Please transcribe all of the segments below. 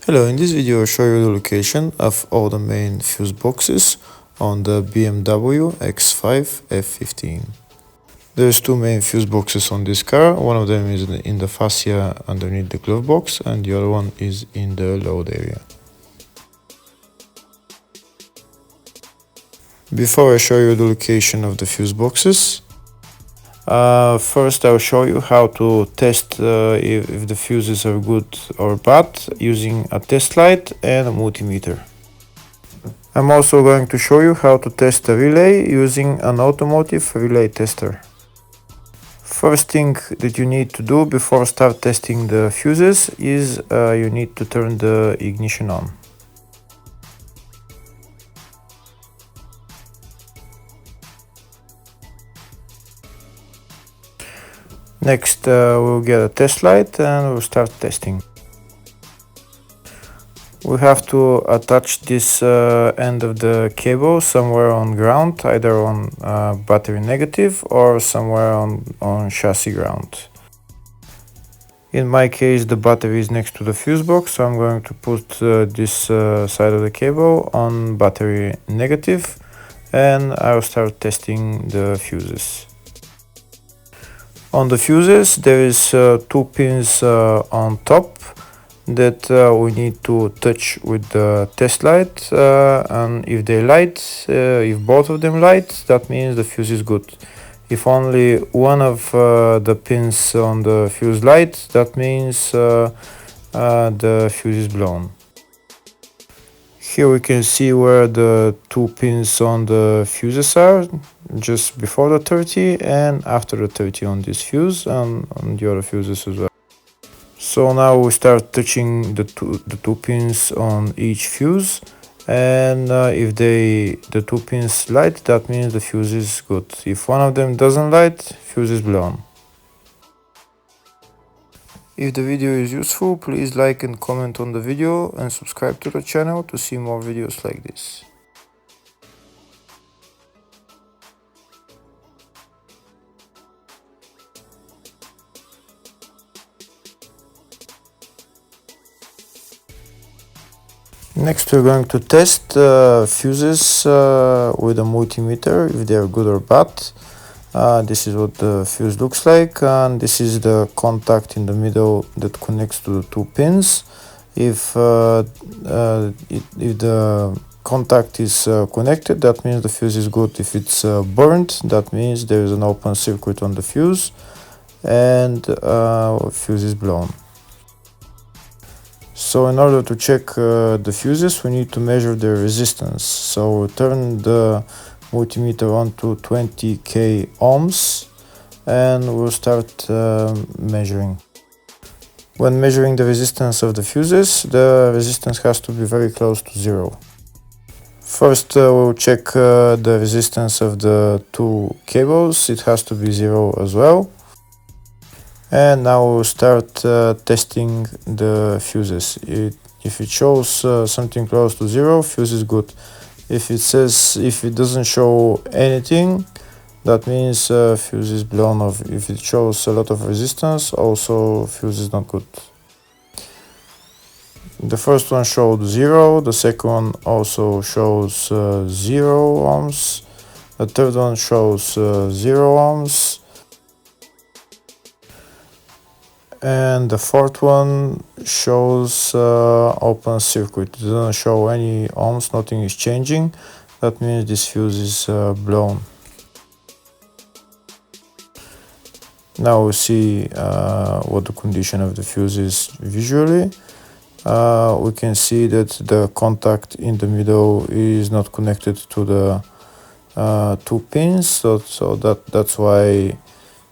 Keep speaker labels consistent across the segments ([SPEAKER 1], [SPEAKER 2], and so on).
[SPEAKER 1] Hello, in this video I'll show you the location of all the main fuse boxes on the BMW X5 F15. There's two main fuse boxes on this car. One of them is in the fascia underneath the glove box and the other one is in the load area. Before I show you the location of the fuse boxes, first I'll show you how to test if the fuses are good or bad using a test light and a multimeter. I'm also going to show you how to test a relay using an automotive relay tester. First thing that you need to do before start testing the fuses is you need to turn the ignition on. Next we'll get a test light and we'll start testing. We have to attach this end of the cable somewhere on ground, either on battery negative or somewhere on chassis ground. In my case the battery is next to the fuse box, so I'm going to put this side of the cable on battery negative and I'll start testing the fuses. On the fuses there is two pins on top that we need to touch with the test light, and if they light, if both of them light, that means the fuse is good. If only one of the pins on the fuse light, that means the fuse is blown. Here we can see where the two pins on the fuses are, just before the 30 and after the 30 on this fuse and on the other fuses as well. So now we start touching the two pins on each fuse, and if the two pins light, that means the fuse is good. If one of them doesn't light, fuse is blown. If the video is useful, please like and comment on the video and subscribe to the channel to see more videos like this. Next we're going to test fuses with a multimeter, if they are good or bad. This is what the fuse looks like, and this is the contact in the middle that connects to the two pins. If the contact is connected, that means the fuse is good. If it's burnt, that means there is an open circuit on the fuse and fuse is blown. So in order to check the fuses, we need to measure their resistance. So we'll turn the multimeter on to 20k ohms and we'll start measuring. When measuring the resistance of the fuses, the resistance has to be very close to zero. First we'll check the resistance of the two cables. It has to be zero as well. And now we'll start testing the fuses. If it shows something close to zero, fuse is good. If it doesn't show anything, that means fuse is blown off. If it shows a lot of resistance, also fuse is not good. The first one showed zero, the second one also shows 0 ohms, the third one shows 0 ohms, and the fourth one shows open circuit. It doesn't show any ohms, nothing is changing. That means this fuse is blown. Now we see what the condition of the fuse is visually. We can see that the contact in the middle is not connected to the two pins, so that's why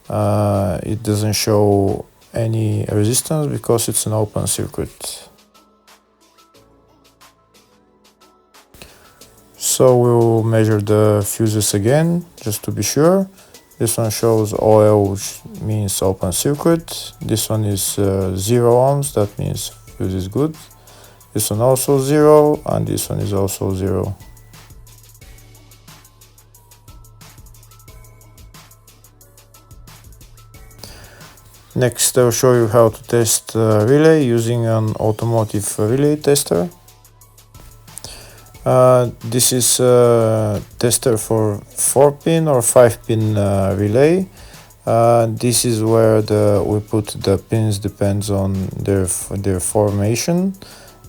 [SPEAKER 1] it doesn't show any resistance, because it's an open circuit. So we'll measure the fuses again just to be sure. This one shows OL, which means open circuit. This one is 0 ohms, that means fuse is good. This one also 0, and this one is also 0. Next, I'll show you how to test relay using an automotive relay tester. This is a tester for 4-pin or 5-pin relay. This is where we put the pins, depends on their formation.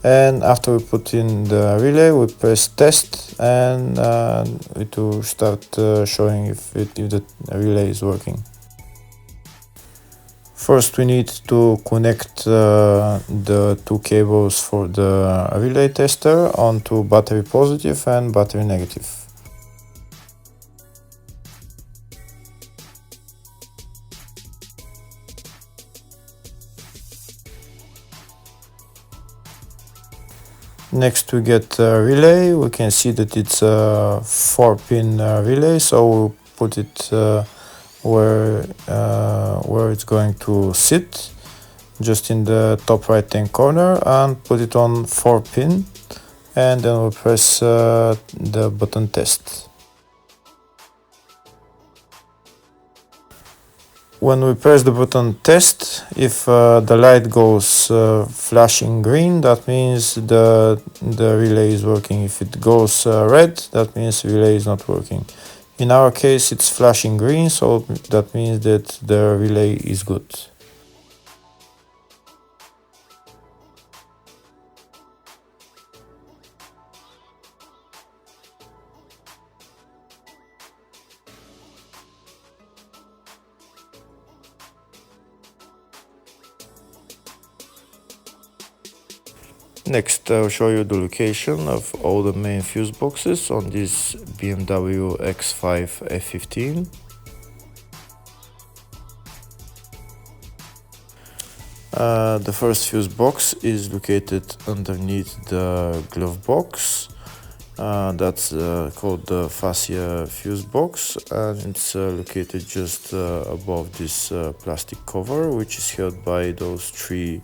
[SPEAKER 1] And after we put in the relay, we press test, and it will start showing if the relay is working. First, we need to connect the two cables for the relay tester onto battery positive and battery negative. Next, we get a relay. We can see that it's a 4-pin relay, so we'll put it where it's going to sit, just in the top right hand corner, and put it on 4-pin, and then we'll press the button test. When we press the button test, if the light goes flashing green, that means the relay is working. If it goes red, that means the relay is not working. In our case, it's flashing green, so that means that the relay is good. Next, I'll show you the location of all the main fuse boxes on this BMW X5 F15. The first fuse box is located underneath the glove box. That's called the fascia fuse box, and it's located just above this plastic cover, which is held by those three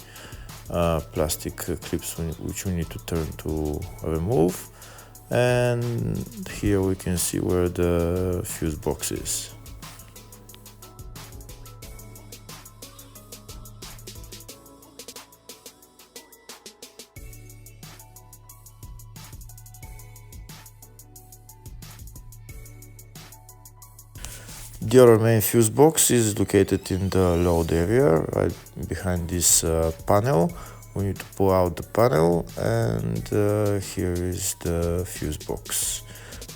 [SPEAKER 1] plastic clips which we need to turn to remove. And here we can see where the fuse box is. The other main fuse box is located in the load area, right behind this panel. We need to pull out the panel, and here is the fuse box.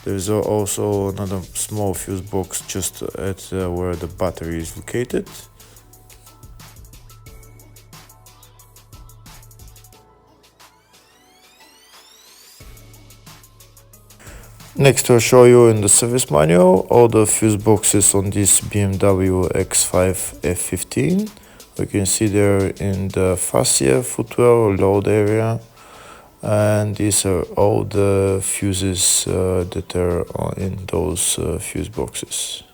[SPEAKER 1] There is also another small fuse box just at where the battery is located. Next, I'll show you in the service manual all the fuse boxes on this BMW X5 F15. We can see there in the fascia, footwell, load area, and these are all the fuses that are in those fuse boxes.